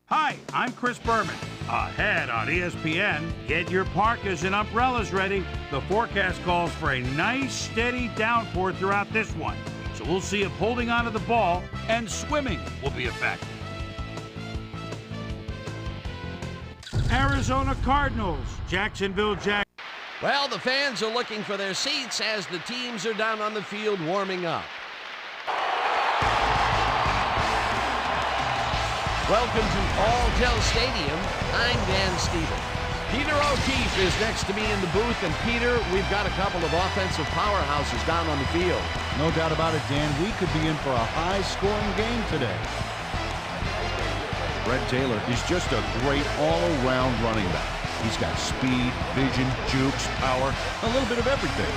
Hi, I'm Chris Berman. Ahead on ESPN, get your parkas and umbrellas ready. The forecast calls for a nice, steady downpour throughout this one. So we'll see if holding onto the ball and swimming will be effective. Arizona Cardinals, Jacksonville Jaguars. Well, the fans are looking for their seats as the teams are down on the field warming up. Welcome to Alltel Stadium. I'm Dan Stevens. Peter O'Keefe is next to me in the booth. And Peter, we've got a couple of offensive powerhouses down on the field. No doubt about it, Dan. We could be in for a high-scoring game today. Brett Taylor is just a great all-around running back. He's got speed, vision, jukes, power, a little bit of everything.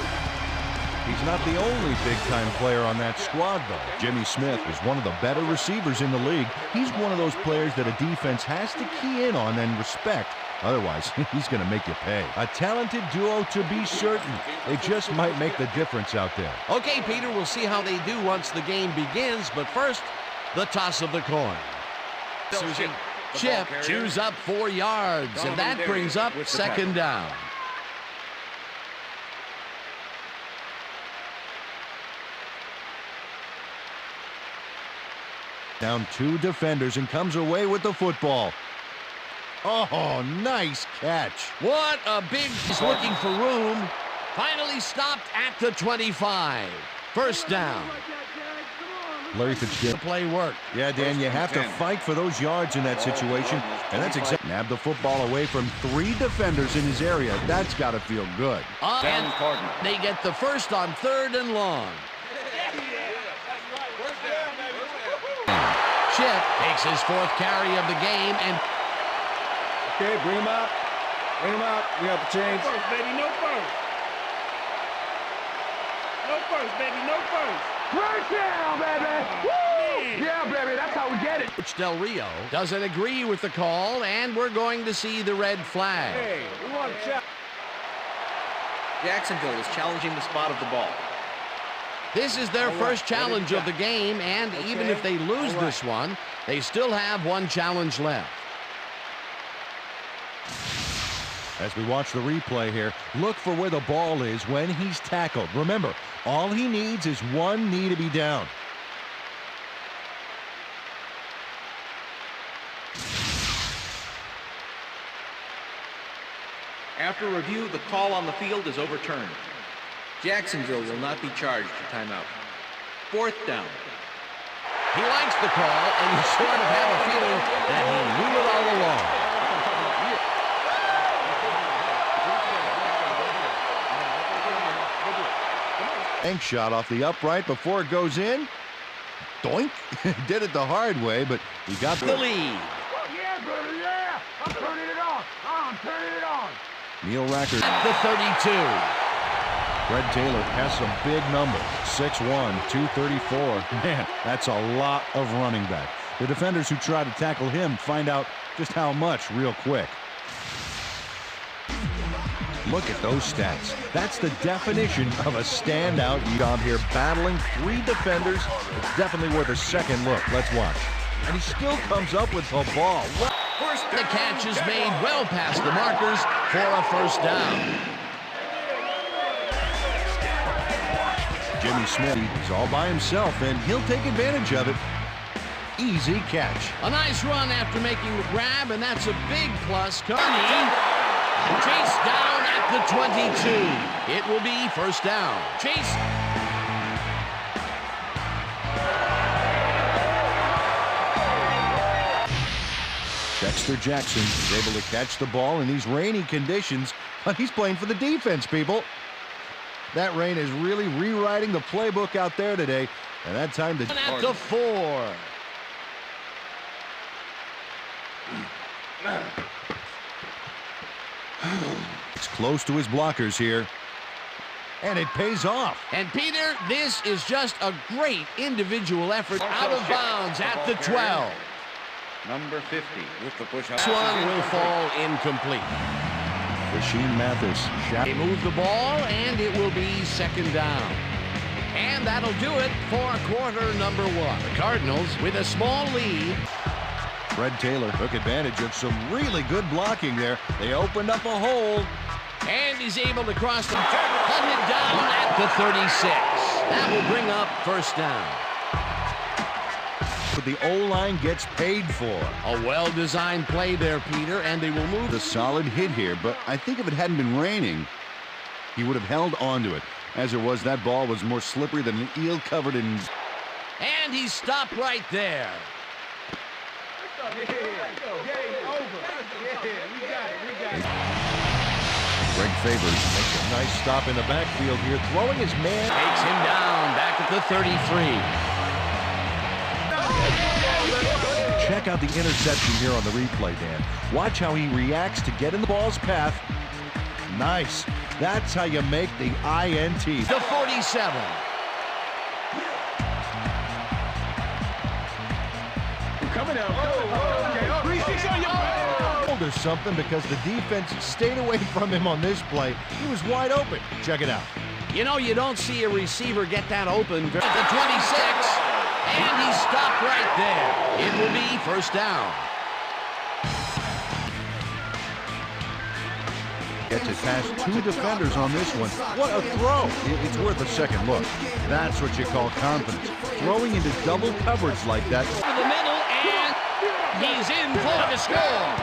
He's not the only big-time player on that squad, though. Jimmy Smith is one of the better receivers in the league. He's one of those players that a defense has to key in on and respect. Otherwise, he's going to make you pay. A talented duo to be certain. They just might make the difference out there. Okay, Peter, we'll see how they do once the game begins. But first, the toss of the coin. Shipp chews up 4 yards, and that brings up second down. Down 2 defenders and comes away with the football. Oh, nice catch. What a big... He's looking for room. Finally stopped at the 25. First down. Larry Fitzgerald. The play worked. Yeah, Dan, you have to fight for those yards in that situation. And that's exactly... Nab the football away from 3 defenders in his area. That's got to feel good. And they get the first on 3rd and long. Shipp takes his 4th carry of the game and... Okay, bring him out. Bring him out. We got the change. No first, baby, no first. No first, baby, no first. First down, baby. Woo! Yeah, baby, that's how we get it. Coach Del Rio doesn't agree with the call, and we're going to see the red flag. Hey, we want to check. Jacksonville is challenging the spot of the ball. This is their first challenge of the game, and even if they lose this one, they still have 1 challenge left. As we watch the replay here, look for where the ball is when he's tackled. Remember, all he needs is 1 knee to be down. After review, the call on the field is overturned. Jacksonville will not be charged for timeout. 4th down. He likes the call, and you sort of have a feeling that he knew it all along. Bank shot off the upright before it goes in. Doink. Did it the hard way, but he got the lead. Yeah, brother, yeah. I'm turning it on. I'm turning it on. Neil Rackard. At the 32. Brett Taylor has some big numbers. 6'1", 234. Man, that's a lot of running back. The defenders who try to tackle him find out just how much real quick. Look at those stats. That's the definition of a standout job here, battling 3 defenders. It's definitely worth a second look. Let's watch. And he still comes up with the ball. The catch is made well past the markers for a first down. Jimmy Smith is all by himself, and he'll take advantage of it. Easy catch. A nice run after making the grab, and that's a big plus. Carney chased down at the 22. It will be first down. Chase. Dexter Jackson is able to catch the ball in these rainy conditions, but he's playing for the defense, people. That rain is really rewriting the playbook out there today, and that time to... At the 4. It's close to his blockers here, and it pays off. And Peter, this is just a great individual effort out of bounds at the 12. Number 50 with the push. This one will fall incomplete. Rasheem Mathis. They move the ball, and it will be second down. And that'll do it for quarter number 1. The Cardinals with a small lead. Fred Taylor took advantage of some really good blocking there. They opened up a hole. And he's able to cross the hunted down at the 36. That will bring up first down. But the O-line gets paid for. A well-designed play there, Peter, and they will move. A solid hit here, but I think if it hadn't been raining, he would have held onto it. As it was, that ball was more slippery than an eel covered in... And he stopped right there. Greg Favors makes a nice stop in the backfield here, throwing his man. Takes him down, back at the 33. Check out the interception here on the replay, Dan. Watch how he reacts to get in the ball's path. Nice. That's how you make the INT. The 47. Coming out. Or something because the defense stayed away from him on this play. He was wide open. Check it out. You know, you don't see a receiver get that open. At the 26, and he stopped right there. It will be first down. Gets it past two defenders on this one. What a throw. It's worth a second look. That's what you call confidence. Throwing into double coverage like that. Over the middle, and he's in for the score.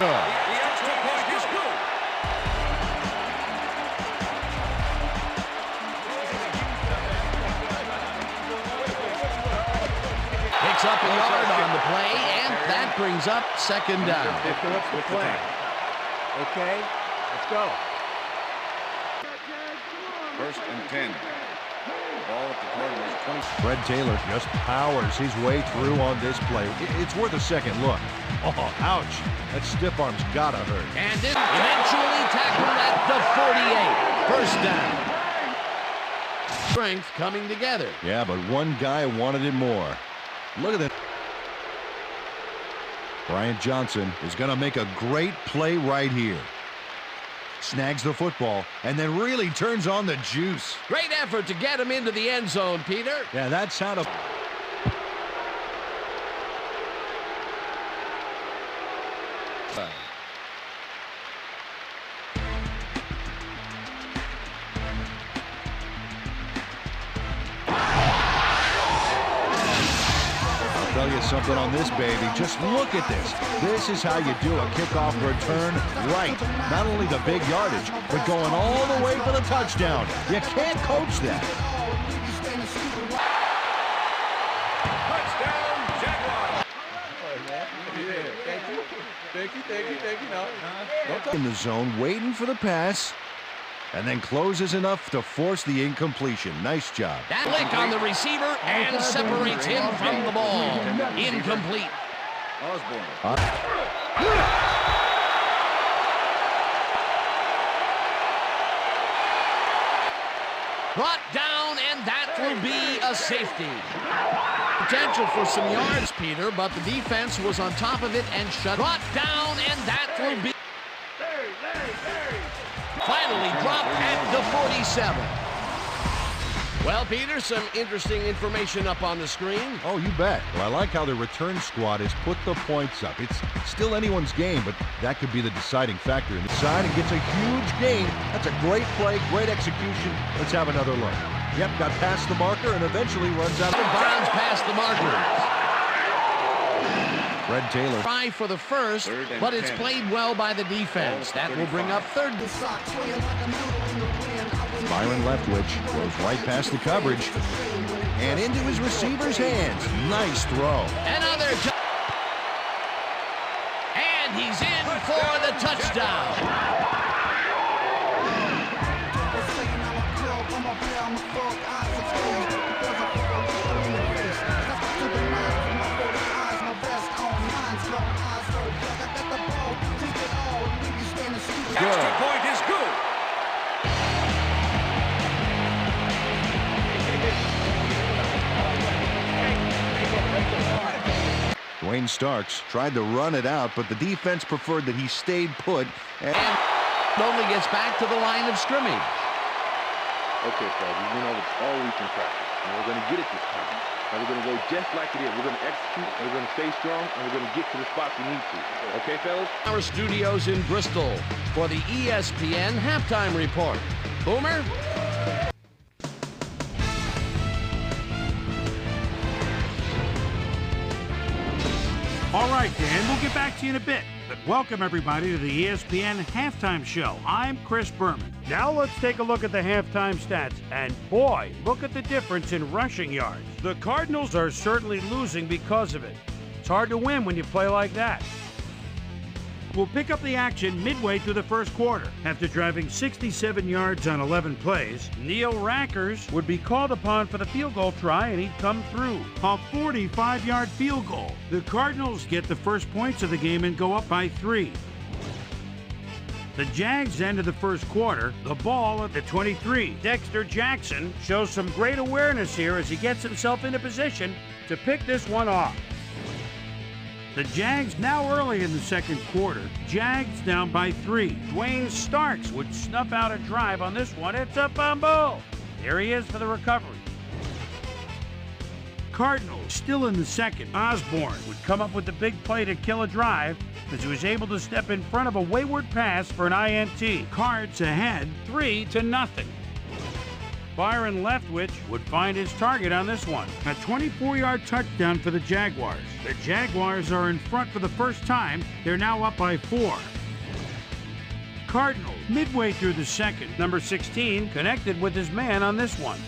The extra point is good. Picks up a yard on the play, and that brings up second down. What's the play? Okay, let's go. First and 10. Ball at the Cardinals 20. Fred Taylor just powers his way through on this play. It's worth a second look. Oh, ouch. That stiff arm's gotta hurt. And it eventually tackled at the 48. First down. Strength coming together. Yeah, but one guy wanted it more. Look at that. B.Johnson is going to make a great play right here. Snags the football and then really turns on the juice. Great effort to get him into the end zone, Peter. Yeah, that's how to... I'll tell you something on this, baby. Just look at this. This is how you do a kickoff return right. Not only the big yardage, but going all the way for the touchdown. You can't coach that. Touchdown, Jaguars. Thank you. In the zone, waiting for the pass, and then closes enough to force the incompletion. Nice job. That lick on the receiver and separates him from the ball. Incomplete. Osborne. Brought down, and that will be a safety. Potential for some yards, Peter, but the defense was on top of it and shut. Brought down, and that will be... Finally dropped at the 47. Well, Peter, some interesting information up on the screen. Oh, you bet. Well, I like how the return squad has put the points up. It's still anyone's game, but that could be the deciding factor. Inside and gets a huge gain. That's a great play, great execution. Let's have another look. Yep, got past the marker and eventually runs out. Bonds past the marker. Fred Taylor. Try for the first, but it's played well by the defense. That will bring up third. Byron Leftwich goes right past the coverage and into his receiver's hands. Nice throw. Another and he's in for the touchdown. Extra point is good. Dwayne Dwayne Starks tried to run it out, but the defense preferred that he stayed put. And only gets back to the line of scrimmage. Okay, fellas, we've been over all week in practice, and we're going to get it this time. And we're going to go just like it is. We're going to execute, and we're going to stay strong, and we're going to get to the spots we need to. Okay, fellas? Our studios in Bristol for the ESPN Halftime Report. Boomer? All right, Dan, we'll get back to you in a bit. But welcome, everybody, to the ESPN Halftime Show. I'm Chris Berman. Now let's take a look at the halftime stats. And boy, look at the difference in rushing yards. The Cardinals are certainly losing because of it. It's hard to win when you play like that. We'll pick up the action midway through the first quarter. After driving 67 yards on 11 plays, Neil Rackers would be called upon for the field goal try, and he'd come through. A 45-yard field goal. The Cardinals get the first points of the game and go up by 3. The Jags ended the first quarter, the ball at the 23. Dexter Jackson shows some great awareness here as he gets himself into position to pick this one off. The Jags now early in the second quarter. Jags down by 3. Dwayne Starks would snuff out a drive on this one. It's a fumble. There he is for the recovery. Cardinals still in the second. Osborne would come up with the big play to kill a drive as he was able to step in front of a wayward pass for an INT. Cards ahead 3-0. Byron Leftwich would find his target on this one. A 24-yard touchdown for the Jaguars. The Jaguars are in front for the first time. They're now up by 4. Cardinals, midway through the second. Number 16 connected with his man on this one.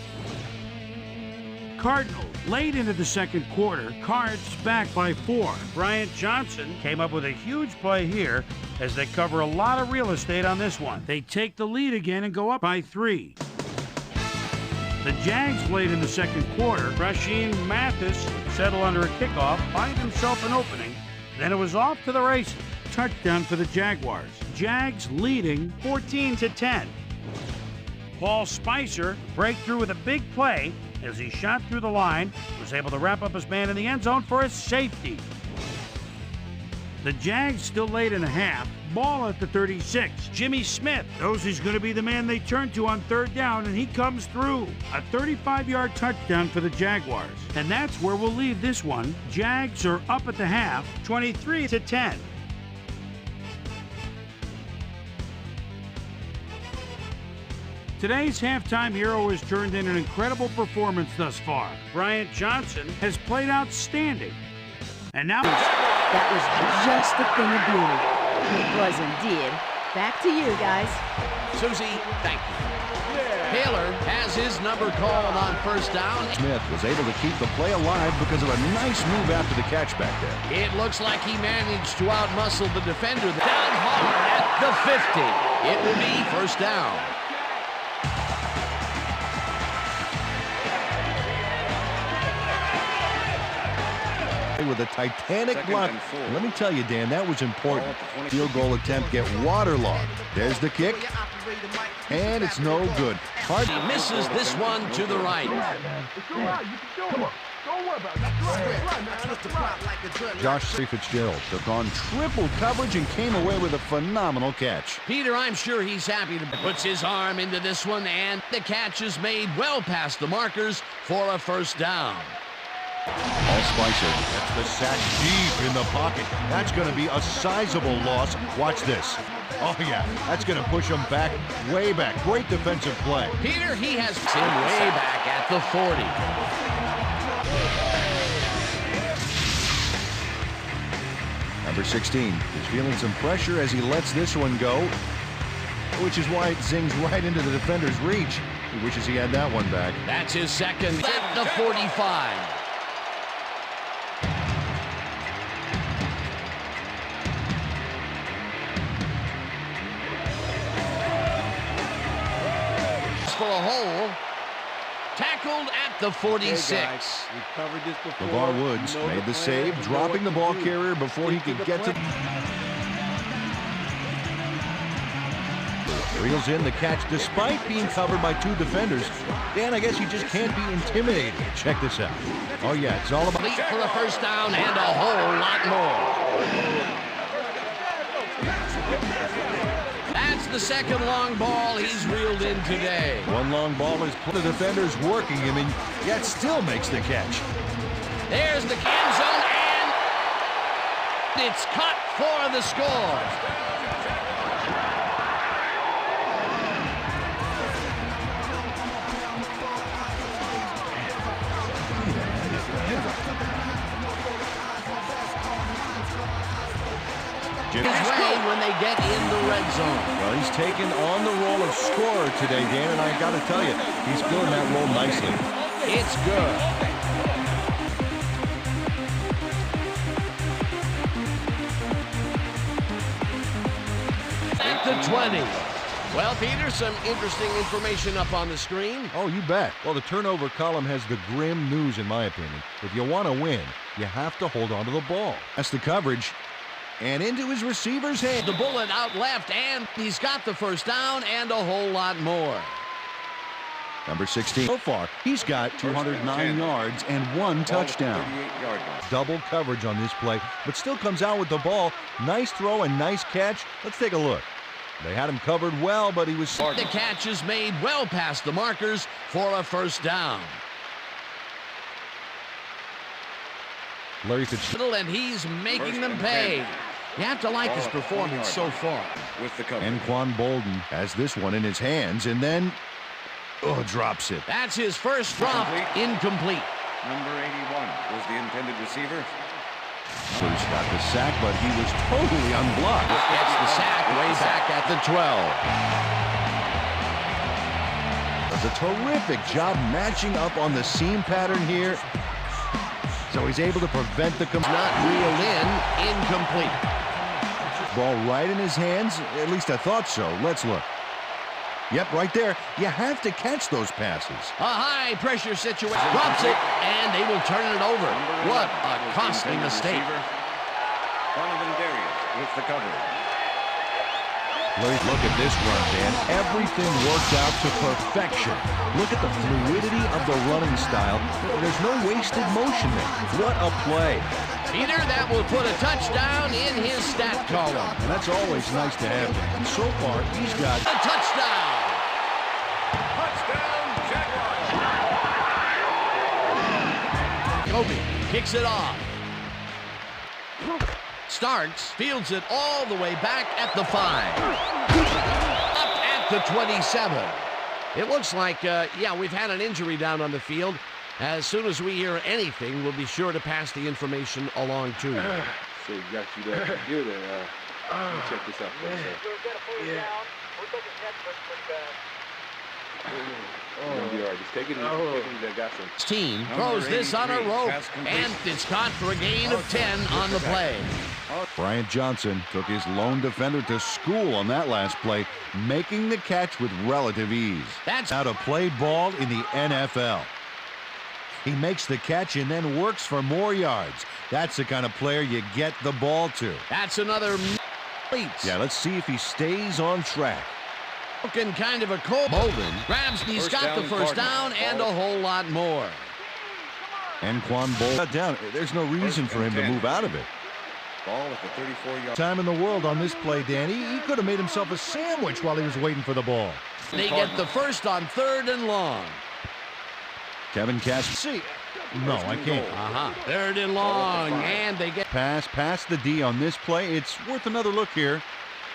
Cardinals, late into the second quarter, Cards back by 4. Bryant Johnson came up with a huge play here as they cover a lot of real estate on this one. They take the lead again and go up by 3. The Jags late in the second quarter. Rasheem Mathis would settle under a kickoff, find himself an opening. Then it was off to the races. Touchdown for the Jaguars. Jags leading 14-10. Paul Spicer break through with a big play as he shot through the line, was able to wrap up his man in the end zone for a safety. The Jags still late in the half. Ball at the 36. Jimmy Smith knows he's going to be the man they turn to on third down, and he comes through. A 35-yard touchdown for the Jaguars. And that's where we'll leave this one. Jags are up at the half, 23-10. Today's halftime hero has turned in an incredible performance thus far. Bryant Johnson has played outstanding. And now that was just a thing of beauty. It was indeed. Back to you, guys. Susie, thank you. Taylor has his number called on first down. Smith was able to keep the play alive because of a nice move after the catch back there. It looks like he managed to outmuscle the defender. Down hard at the 50. It will be first down. With a titanic block. Let me tell you, Dan, that was important. Field goal attempt get waterlogged. There's the kick. And it's no good. He misses this one to the right. J.Fitzgerald took on triple coverage and came away with a phenomenal catch. Peter, I'm sure he's happy to puts his arm into this one, and the catch is made well past the markers for a first down. Paul Spicer gets the sack deep in the pocket. That's going to be a sizable loss. Watch this. Oh, yeah, that's going to push him back, way back. Great defensive play. Peter, he has him way back at the 40. Number 16 is feeling some pressure as he lets this one go, which is why it zings right into the defender's reach. He wishes he had that one back. That's his second at the 45. For a hole, tackled at the 46. R.Woods made the save, dropping the ball carrier before he could get to. Reels in the catch despite being covered by 2 defenders. Dan, I guess you just can't be intimidated. Check this out. Oh, yeah, it's all about... Complete for the first down and a whole lot more. That's the second long ball he's reeled in today. One long ball is the defenders working him, and yet still makes the catch. There's the end zone, and it's cut for the score. His way when they get in the red zone. Well, he's taken on the role of scorer today, Dan, and I got to tell you, he's filling that role nicely. It's good. At the 20. Well, Peter, some interesting information up on the screen. Oh, you bet. Well, the turnover column has the grim news, in my opinion. If you want to win, you have to hold on to the ball. That's the coverage. And into his receiver's hand. The bullet out left, and he's got the first down and a whole lot more. Number 16. So far, he's got 209 yards and 1 touchdown. Double coverage on this play, but still comes out with the ball. Nice throw and nice catch. Let's take a look. They had him covered well, but he was... The catch is made well past the markers for a first down. Larry Fitzgerald, and he's making them pay. You have to like his performance so far. With the cover. and A.Boldin has this one in his hands, and then drops it. That's his first drop. Incomplete. Number 81 was the intended receiver. Bruce got the sack, but he was totally unblocked. Gets the sack way back at the 12. Does a terrific job matching up on the seam pattern here. So he's able to prevent the... Not reeled in. Incomplete. Ball right in his hands. At least I thought so. Let's look. Yep, right there. You have to catch those passes. A high-pressure situation. Drops it, and they will turn it over. What a costly mistake. Donovan Darius with the cover. Look at this run, Dan. Everything worked out to perfection. Look at the fluidity of the running style. There's no wasted motion there. What a play. Peter, that will put a touchdown in his stat column. And that's always nice to have. And so far, he's got a touchdown. Touchdown, Jaguars. Kobe kicks it off. Starks, fields it all the way back at the 5. Up at the 27. It looks like, we've had an injury down on the field. As soon as we hear anything, we'll be sure to pass the information along to you. So you got you that computer. Let me check this out for you, sir. Yeah. You'll be all right. Just take it easy. Take it easy. I got some. Team throws this on a rope, and it's caught for a gain of 10 on the play. Bryant Johnson took his lone defender to school on that last play, making the catch with relative ease. That's how to play ball in the NFL. He makes the catch and then works for more yards. That's the kind of player you get the ball to. That's another Yeah, let's see if he stays on track. Looking kind of a cold. Boldin grabs, he's got the first down and a whole lot more. And Boldin cut down. There's no reason for him to move out of it. Ball at the 34-yard. Time in the world on this play, Danny. He could have made himself a sandwich while he was waiting for the ball. They get the first on 3rd and long. K.Casper. See, no, I can't. 3rd and long, and they get pass past the D on this play. It's worth another look here.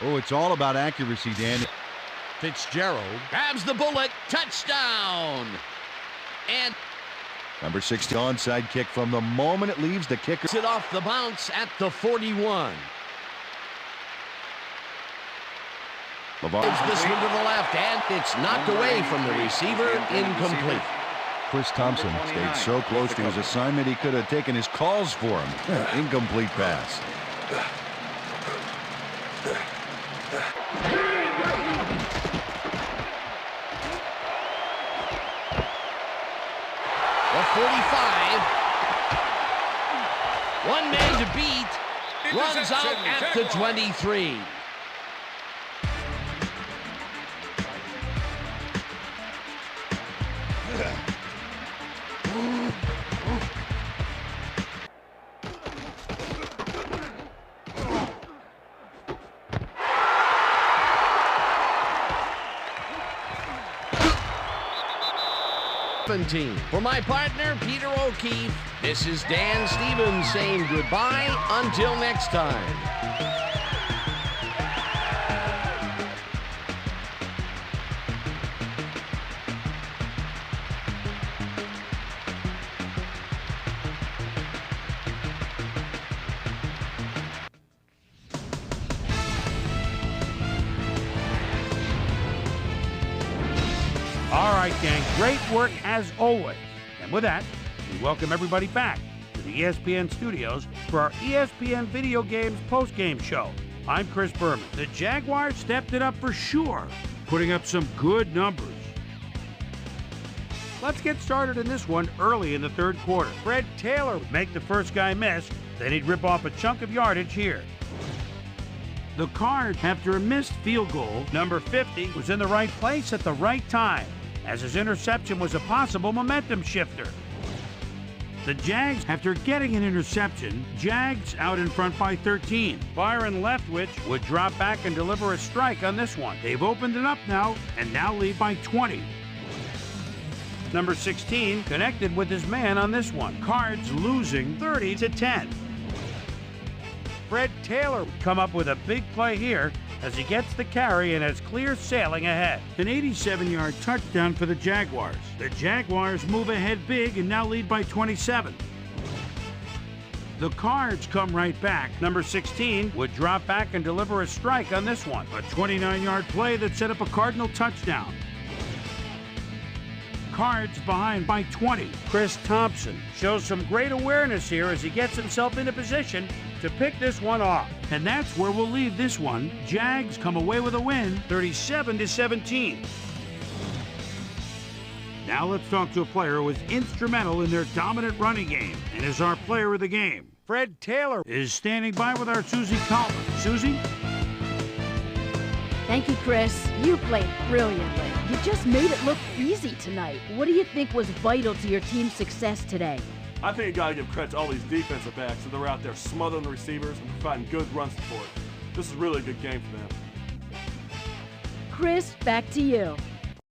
Oh, it's all about accuracy, Dan. Fitzgerald grabs the bullet. Touchdown. And number 60 onside kick from the moment it leaves the kicker. It off the bounce at the 41. It's this one to the left, and it's knocked away from the receiver. Incomplete. Chris Thompson stayed so close to his assignment he could have taken his calls for him. Incomplete pass. The 45. One man to beat. Runs out at the 23. For my partner, Peter O'Keefe, this is Dan Stevens saying goodbye until next time. All right, gang, great work as always. And with that, we welcome everybody back to the ESPN studios for our ESPN Video Games postgame show. I'm Chris Berman. The Jaguars stepped it up for sure, putting up some good numbers. Let's get started in this one early in the third quarter. Fred Taylor would make the first guy miss, then he'd rip off a chunk of yardage here. The Cards, after a missed field goal, number 50 was in the right place at the right time, as his interception was a possible momentum shifter. The Jags, after getting an interception, Jags out in front by 13. Byron Leftwich would drop back and deliver a strike on this one. They've opened it up now, and now lead by 20. Number 16 connected with his man on this one. Cards losing 30-10. Fred Taylor would come up with a big play here as he gets the carry and has clear sailing ahead. An 87-yard touchdown for the Jaguars. The Jaguars move ahead big and now lead by 27. The Cards come right back. Number 16 would drop back and deliver a strike on this one. A 29-yard play that set up a Cardinal touchdown. Cards behind by 20. Chris Thompson shows some great awareness here as he gets himself into position to pick this one off. And that's where we'll leave this one. Jags come away with a win, 37-17. Now let's talk to a player who was instrumental in their dominant running game and is our player of the game. Fred Taylor is standing by with our Susie Kalman. Susie? Thank you, Chris. You played brilliantly. You just made it look easy tonight. What do you think was vital to your team's success today? I think you got to give credit to all these defensive backs that are out there smothering the receivers and providing good run support. This is really a good game for them. Chris, back to you.